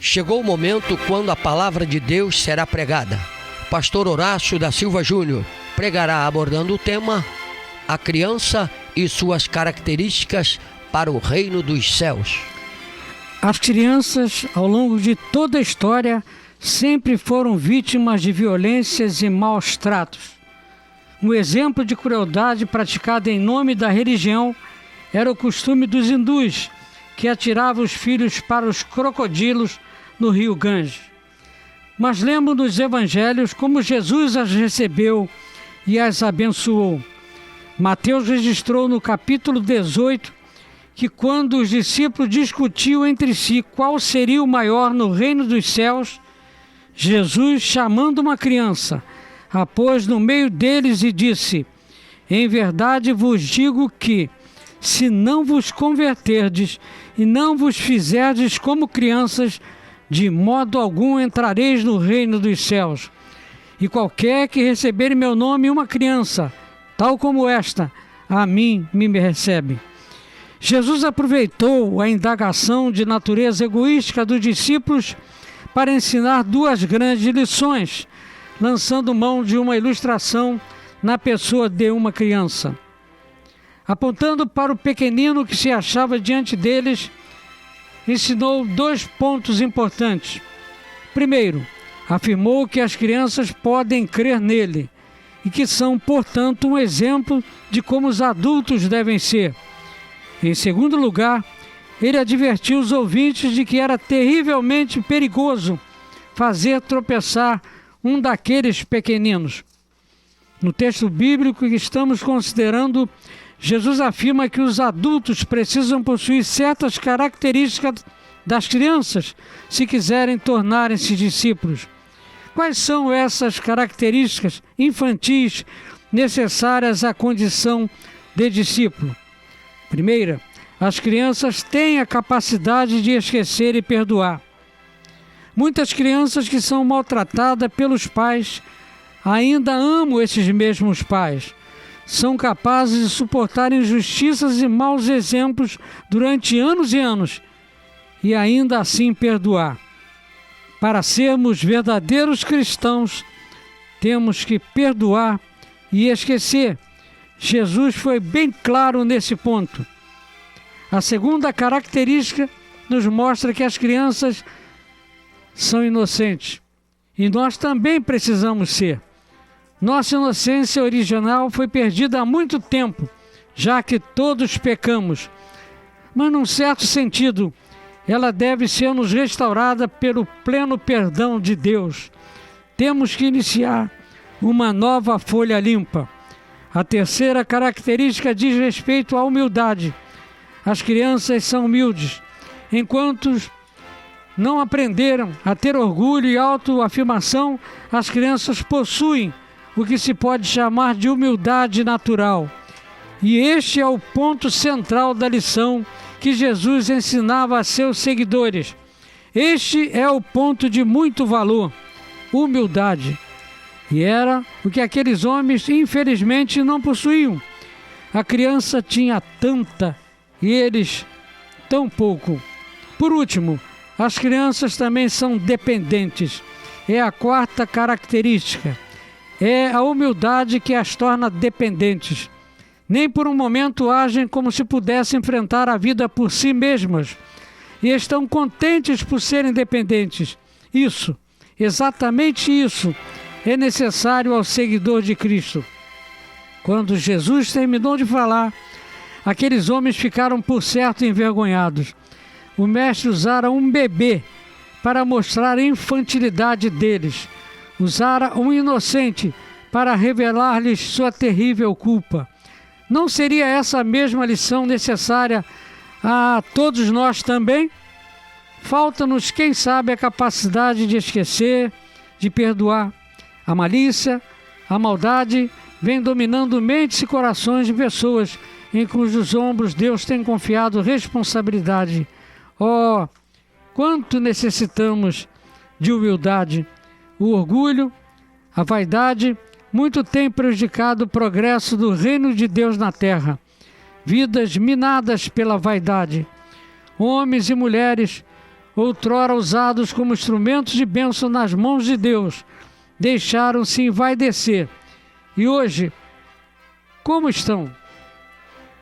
Chegou o momento quando a palavra de Deus será pregada. Pastor Horácio da Silva Júnior pregará abordando o tema A criança e suas características para o reino dos céus. As crianças, ao longo de toda a história, sempre foram vítimas de violências e maus tratos. Um exemplo de crueldade praticada em nome da religião era o costume dos hindus, que atiravam os filhos para os crocodilos no rio Ganges. Mas lemos nos evangelhos como Jesus as recebeu e as abençoou. Mateus registrou no capítulo 18 que quando os discípulos discutiam entre si qual seria o maior no reino dos céus, Jesus, chamando uma criança, a pôs no meio deles e disse: em verdade vos digo que, se não vos converterdes e não vos fizerdes como crianças, de modo algum entrareis no reino dos céus. E qualquer que receber em meu nome uma criança, tal como esta, a mim me recebe. Jesus aproveitou a indagação de natureza egoística dos discípulos para ensinar duas grandes lições, lançando mão de uma ilustração na pessoa de uma criança. Apontando para o pequenino que se achava diante deles, ensinou dois pontos importantes. Primeiro, afirmou que as crianças podem crer nele e que são, portanto, um exemplo de como os adultos devem ser. Em segundo lugar, ele advertiu os ouvintes de que era terrivelmente perigoso fazer tropeçar um daqueles pequeninos. No texto bíblico que estamos considerando, Jesus afirma que os adultos precisam possuir certas características das crianças se quiserem tornarem-se discípulos. Quais são essas características infantis necessárias à condição de discípulo? Primeira, as crianças têm a capacidade de esquecer e perdoar. Muitas crianças que são maltratadas pelos pais ainda amam esses mesmos pais. São capazes de suportar injustiças e maus exemplos durante anos e anos e ainda assim perdoar. Para sermos verdadeiros cristãos, temos que perdoar e esquecer. Jesus foi bem claro nesse ponto. A segunda característica nos mostra que as crianças são inocentes e nós também precisamos ser. Nossa inocência original foi perdida há muito tempo, já que todos pecamos. Mas, num certo sentido, ela deve ser-nos restaurada pelo pleno perdão de Deus. Temos que iniciar uma nova folha limpa. A terceira característica diz respeito à humildade. As crianças são humildes, enquanto não aprenderam a ter orgulho e autoafirmação, as crianças possuem o que se pode chamar de humildade natural. E este é o ponto central da lição que Jesus ensinava a seus seguidores. Este é o ponto de muito valor, humildade. E era o que aqueles homens, infelizmente, não possuíam. A criança tinha tanta e eles tão pouco. Por último, as crianças também são dependentes. É a quarta característica. É a humildade que as torna dependentes. Nem por um momento agem como se pudessem enfrentar a vida por si mesmas. E estão contentes por serem dependentes. Isso, exatamente isso, é necessário ao seguidor de Cristo. Quando Jesus terminou de falar, aqueles homens ficaram por certo envergonhados. O mestre usara um bebê para mostrar a infantilidade deles. Usara um inocente para revelar-lhes sua terrível culpa. Não seria essa a mesma lição necessária a todos nós também? Falta-nos, quem sabe, a capacidade de esquecer, de perdoar. A malícia, a maldade, vem dominando mentes e corações de pessoas em cujos ombros Deus tem confiado responsabilidade. Oh, quanto necessitamos de humildade! O orgulho, a vaidade, muito tem prejudicado o progresso do reino de Deus na terra. Vidas minadas pela vaidade. Homens e mulheres outrora usados como instrumentos de bênção nas mãos de Deus, deixaram-se envaidecer. E hoje, como estão?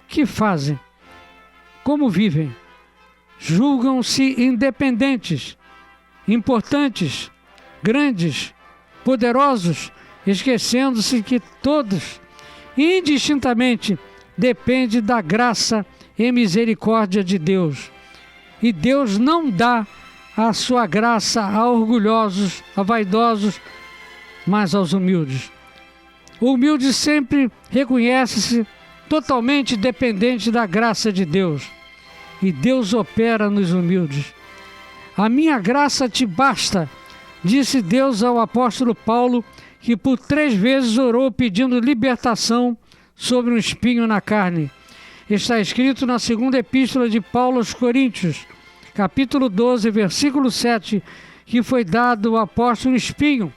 Que fazem? Como vivem? Julgam-se independentes, importantes, grandes, poderosos, esquecendo-se que todos, indistintamente, dependem da graça e misericórdia de Deus. E Deus não dá a sua graça a orgulhosos, a vaidosos, mas aos humildes. O humilde sempre reconhece-se totalmente dependente da graça de Deus. E Deus opera nos humildes. A minha graça te basta, disse Deus ao apóstolo Paulo, que por 3 vezes orou pedindo libertação sobre um espinho na carne. Está escrito na segunda epístola de Paulo aos Coríntios, capítulo 12, versículo 7, que foi dado ao apóstolo espinho,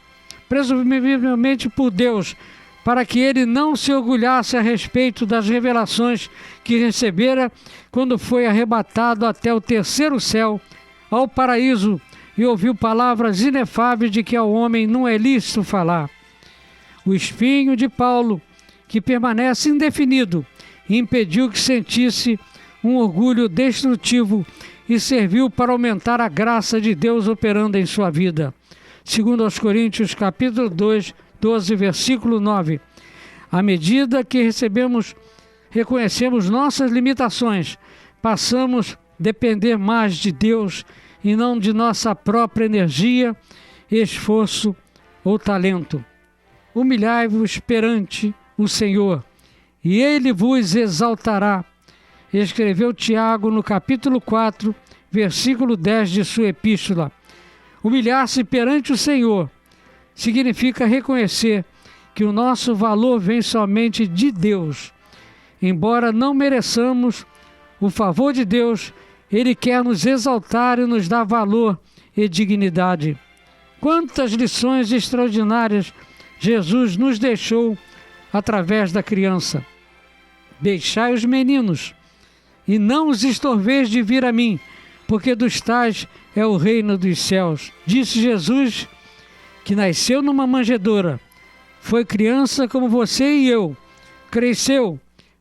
presumivelmente por Deus, para que ele não se orgulhasse a respeito das revelações que recebera quando foi arrebatado até o 3º céu, ao paraíso, e ouviu palavras inefáveis de que ao homem não é lícito falar. O espinho de Paulo, que permanece indefinido, impediu que sentisse um orgulho destrutivo e serviu para aumentar a graça de Deus operando em sua vida. Segundo aos Coríntios, capítulo 2, 12, versículo 9. À medida que reconhecemos nossas limitações, passamos a depender mais de Deus e não de nossa própria energia, esforço ou talento. Humilhai-vos perante o Senhor, e Ele vos exaltará. Escreveu Tiago no capítulo 4, versículo 10 de sua epístola. Humilhar-se perante o Senhor significa reconhecer que o nosso valor vem somente de Deus. Embora não mereçamos o favor de Deus, Ele quer nos exaltar e nos dar valor e dignidade. Quantas lições extraordinárias Jesus nos deixou através da criança. Deixai os meninos, e não os estorveis de vir a mim, porque dos tais é o reino dos céus. Disse Jesus, que nasceu numa manjedoura, foi criança como você e eu, cresceu,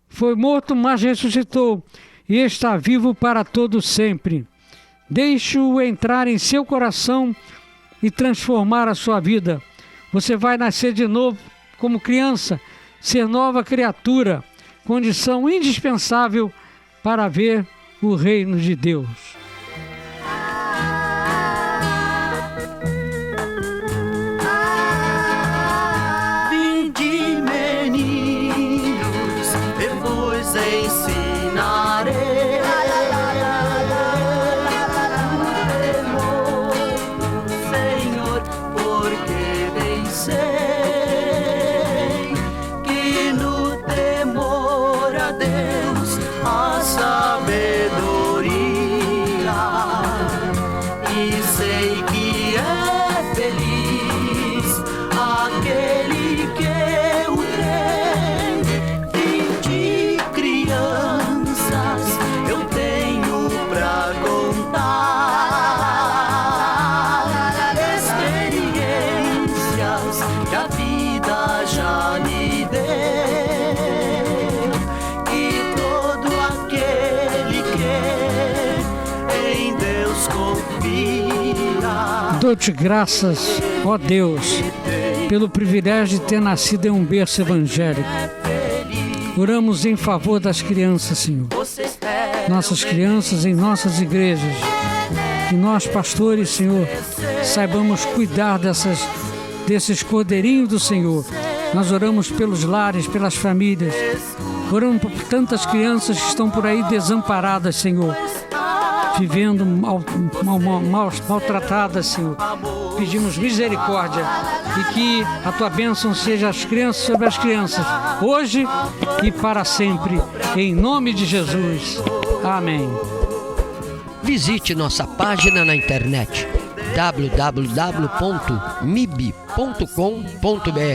foi morto, mas ressuscitou, e está vivo para todo sempre. Deixe-o entrar em seu coração e transformar a sua vida. Você vai nascer de novo como criança, ser nova criatura, condição indispensável para ver o reino de Deus. Vinde, meninos, eu vos ensinarei o temor, Senhor, porque bem sei que no temor a Deus há sabedoria, e sei que é feliz aquele que o tem. Vinde, crianças, eu tenho pra contar experiências que a vida já me deu, e todo aquele que em Deus confia. Dou-te graças, ó Deus, pelo privilégio de ter nascido em um berço evangélico. Oramos em favor das crianças, Senhor. Nossas crianças em nossas igrejas. Que nós, pastores, Senhor, saibamos cuidar desses cordeirinhos do Senhor. Nós oramos pelos lares, pelas famílias. Oramos por tantas crianças que estão por aí desamparadas, Senhor, vivendo maltratadas, Senhor. Pedimos misericórdia e que a Tua bênção seja as crianças sobre as crianças, hoje e para sempre, em nome de Jesus. Amém. Visite nossa página na internet www.mib.com.br